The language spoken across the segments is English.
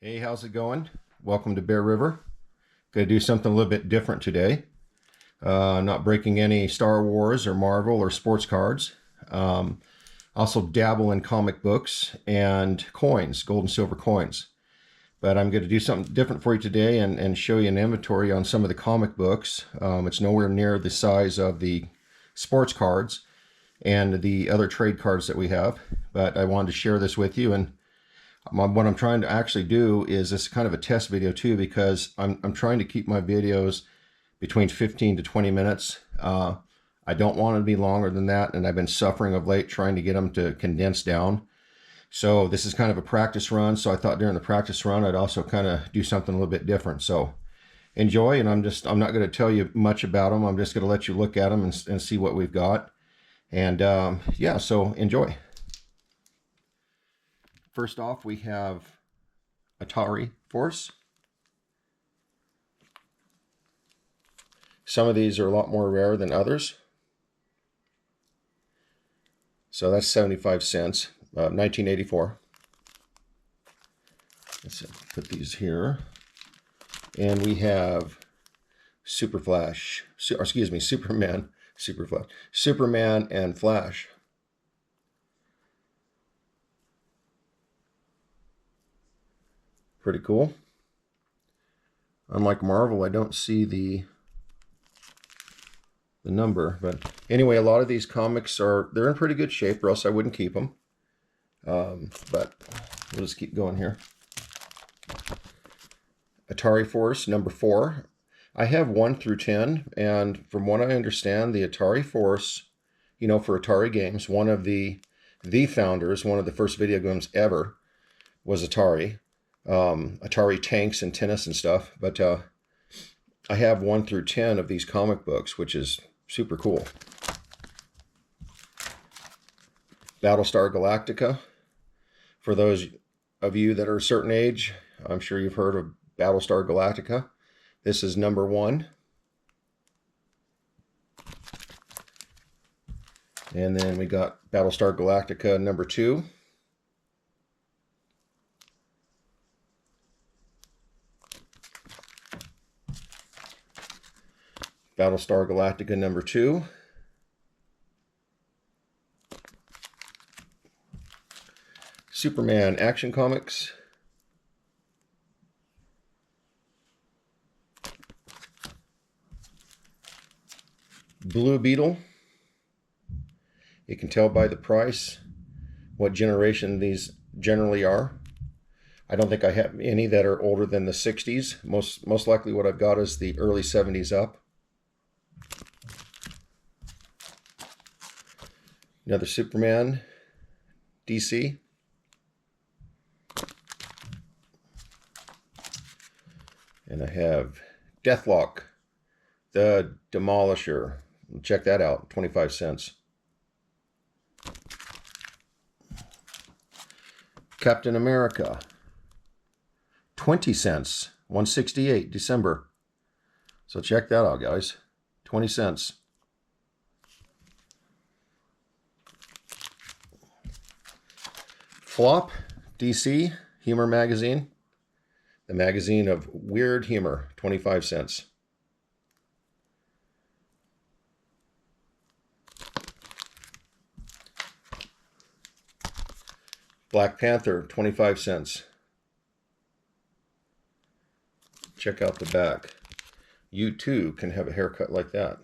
Hey, how's it going? Welcome to Bear River. Gonna do something a little bit different today. Not breaking any Star Wars or Marvel or sports cards. Also dabble in comic books and coins, gold and silver coins. But I'm going to do something different for you today and show you an inventory on some of the comic books. It's nowhere near the size of the sports cards and the other trade cards that we have. But I wanted to share this with you, and what I'm trying to actually do is this kind of a test video too, because I'm trying to keep my videos between 15 to 20 minutes. I don't want it to be longer than that, and I've been suffering of late trying to get them to condense down. So this is kind of a practice run, so I thought during the practice run I'd also kind of do something a little bit different. So enjoy, and I'm not going to tell you much about them. I'm just going to let you look at them and see what we've got. And yeah, so enjoy. First off, we have Hanta Virus. Some of these are a lot more rare than others. So that's 75 cents, 1984. Let's put these here. And we have Superman and Flash. Pretty cool. Unlike Marvel, I don't see the number, but anyway, a lot of these comics they're in pretty good shape, or else I wouldn't keep them. But we'll just keep going here. Hanta Virus number 4. I have 1 through 10, and from what I understand, the Hanta Virus, for Atari games, one of the founders, one of the first video games ever was Atari. Atari tanks and tennis and stuff, but I have 1 through 10 of these comic books, which is super cool. Battlestar Galactica. For those of you that are a certain age, I'm sure you've heard of Battlestar Galactica. This is number 1. And then we got Battlestar Galactica number 2. Battlestar Galactica number 2. Superman Action Comics. Blue Beetle. You can tell by the price what generation these generally are. I don't think I have any that are older than the 60s. Most likely what I've got is the early 70s up. Another Superman, DC. And I have Deathlock, the Demolisher. Check that out, 25 cents. Captain America, 20 cents, 168, December. So check that out, guys, 20 cents. Flop, DC, Humor Magazine. The magazine of weird humor, 25 cents. Black Panther, 25 cents. Check out the back. You too can have a haircut like that.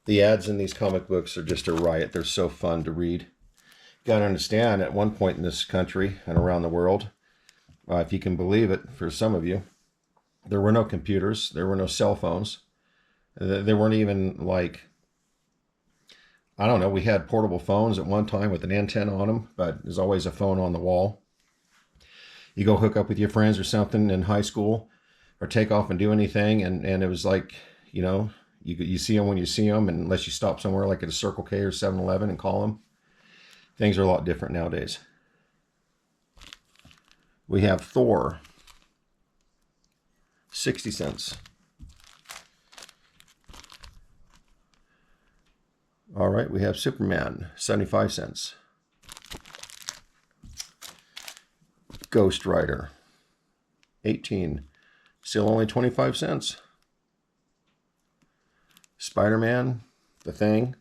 The ads in these comic books are just a riot. They're so fun to read. Got to understand, at one point in this country and around the world, if you can believe it, for some of you, there were no computers, there were no cell phones. There weren't even, like, I don't know, we had portable phones at one time with an antenna on them, but there's always a phone on the wall. You go hook up with your friends or something in high school, or take off and do anything, and it was like, you see them when you see them, and unless you stop somewhere like at a Circle K or 7-Eleven and call them. Things are a lot different nowadays. We have Thor, 60 cents. All right, we have Superman, 75 cents. Ghost Rider, 18, still only 25 cents. Spider-Man, The Thing.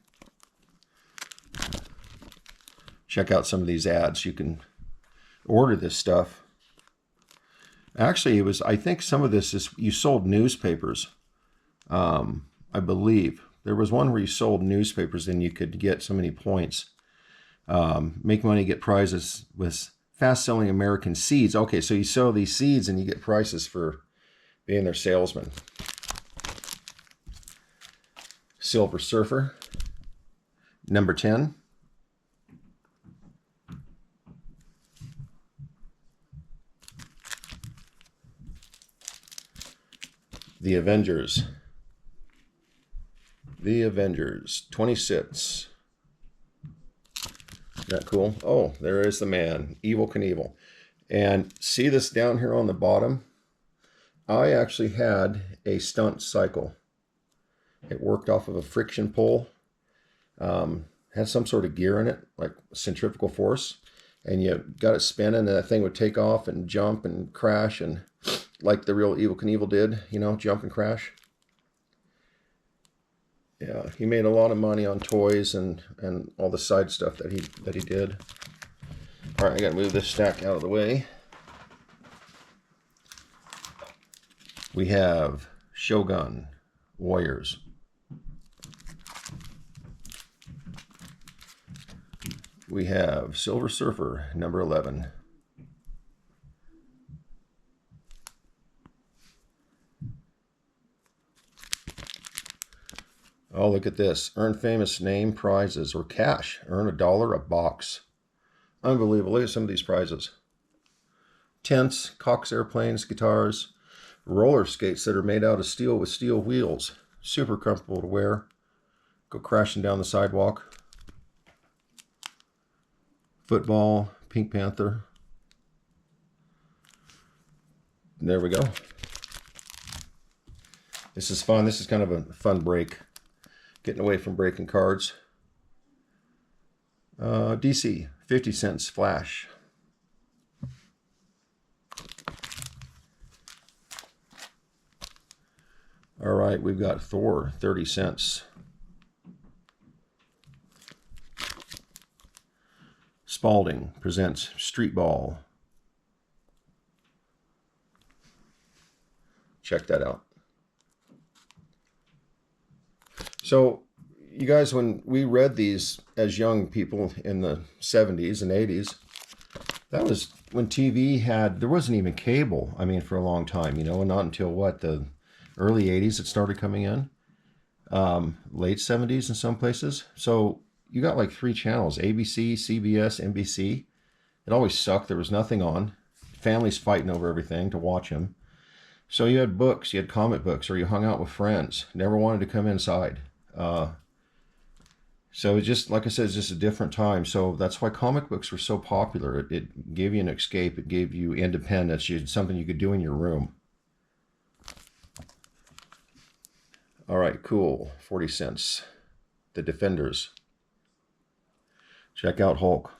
Check out some of these ads. You can order this stuff. Actually, I think some of this is, you sold newspapers. I believe. There was one where you sold newspapers and you could get so many points. Make money, get prizes with fast-selling American seeds. Okay, so you sell these seeds and you get prices for being their salesman. Silver Surfer, number 10. The Avengers. The Avengers, 26. Isn't that cool? Oh, there is the man, Evel Knievel. And see this down here on the bottom? I actually had a stunt cycle. It worked off of a friction pole. Had some sort of gear in it, like centrifugal force. And you got it spinning, and that thing would take off and jump and crash, and like the real Evel Knievel did, you know, jump and crash. Yeah, he made a lot of money on toys and all the side stuff that he did. All right, I got to move this stack out of the way. We have Shogun Warriors. We have Silver Surfer, number 11. Oh, look at this. Earn famous name prizes or cash. Earn $1 a box. Unbelievable. Look at some of these prizes. Tents, Cox airplanes, guitars, roller skates that are made out of steel with steel wheels. Super comfortable to wear. Go crashing down the sidewalk. Football, Pink Panther. And there we go. This is fun. This is kind of a fun break. Getting away from breaking cards. DC, 50 cents flash. All right, we've got Thor, 30 cents. Spalding presents Street Ball. Check that out. So, you guys, when we read these as young people in the 70s and 80s, that was when TV there wasn't even cable, I mean, for a long time, you know, and not until what, the early 80s it started coming in, late 70s in some places. So you got like 3 channels, ABC, CBS, NBC. It always sucked. There was nothing on. Families fighting over everything to watch them. So you had books, you had comic books, or you hung out with friends. Never wanted to come inside. So it's just, like I said, it's just a different time. So that's why comic books were so popular. It gave you an escape. It gave you independence. You had something you could do in your room. All right, cool. 40 cents. The Defenders. Check out Hulk.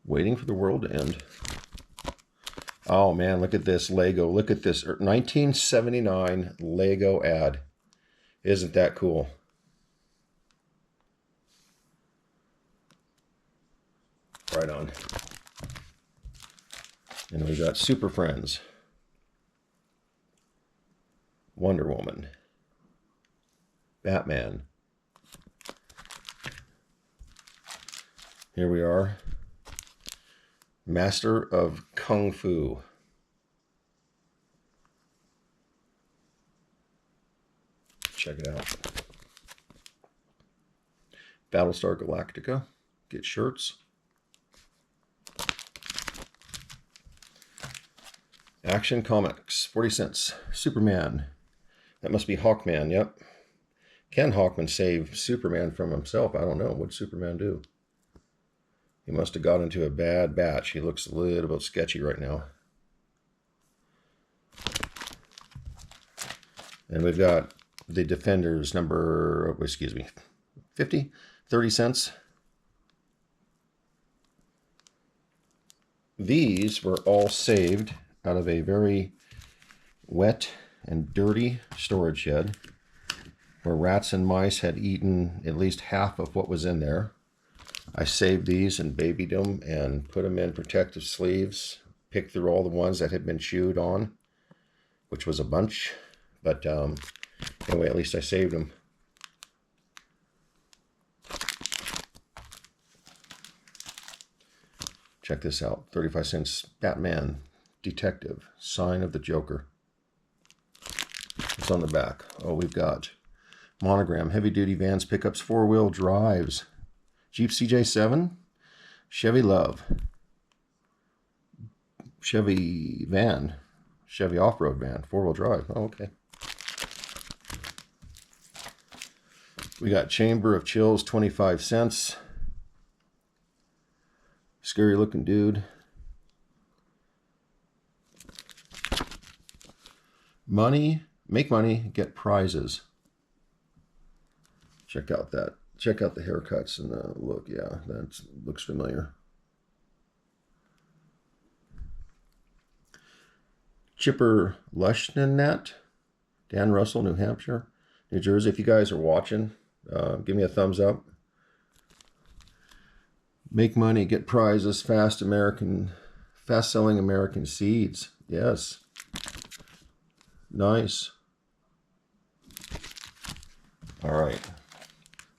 Waiting for the world to end. Oh man, look at this Lego. Look at this 1979 Lego ad. Isn't that cool? Right on. And we got Super Friends. Wonder Woman. Batman. Here we are. Master of Kung Fu. Check it out. Battlestar Galactica. Get shirts. Action Comics. 40 cents. Superman. That must be Hawkman. Yep. Can Hawkman save Superman from himself? I don't know. What'd Superman do? He must have got into a bad batch. He looks a little bit sketchy right now. And we've got the Defenders number, 50, 30 cents. these were all saved out of a very wet and dirty storage shed where rats and mice had eaten at least half of what was in there. I saved these and babied them and put them in protective sleeves, picked through all the ones that had been chewed on, which was a bunch. But anyway, at least I saved them. Check this out. 35 cents Batman Detective. Sign of the Joker. It's on the back. Oh, we've got monogram. Heavy duty vans, pickups, four-wheel drives. Jeep CJ7. Chevy Love. Chevy van. Chevy off-road van. Four-wheel drive. Oh, okay. We got Chamber of Chills, 25 cents. Scary looking dude. Money, make money, get prizes. Check out that. Check out the haircuts and the look. Yeah, that looks familiar. Chipper Lushnet, Dan Russell, New Hampshire, New Jersey. If you guys are watching, give me a thumbs up. Make money, get prizes, fast-selling American seeds. Yes. Nice. All right.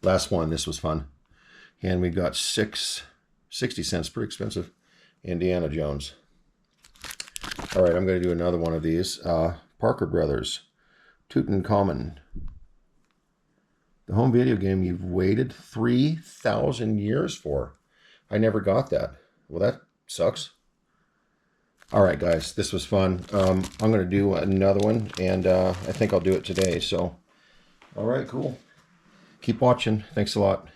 Last one. This was fun. And we got 60 cents, pretty expensive. Indiana Jones. All right, I'm going to do another one of these. Parker Brothers. Tutankhamun. The home video game you've waited 3,000 years for. I never got that. Well, that sucks. All right, guys, this was fun. I'm going to do another one, and I think I'll do it today. So, all right, cool. Keep watching. Thanks a lot.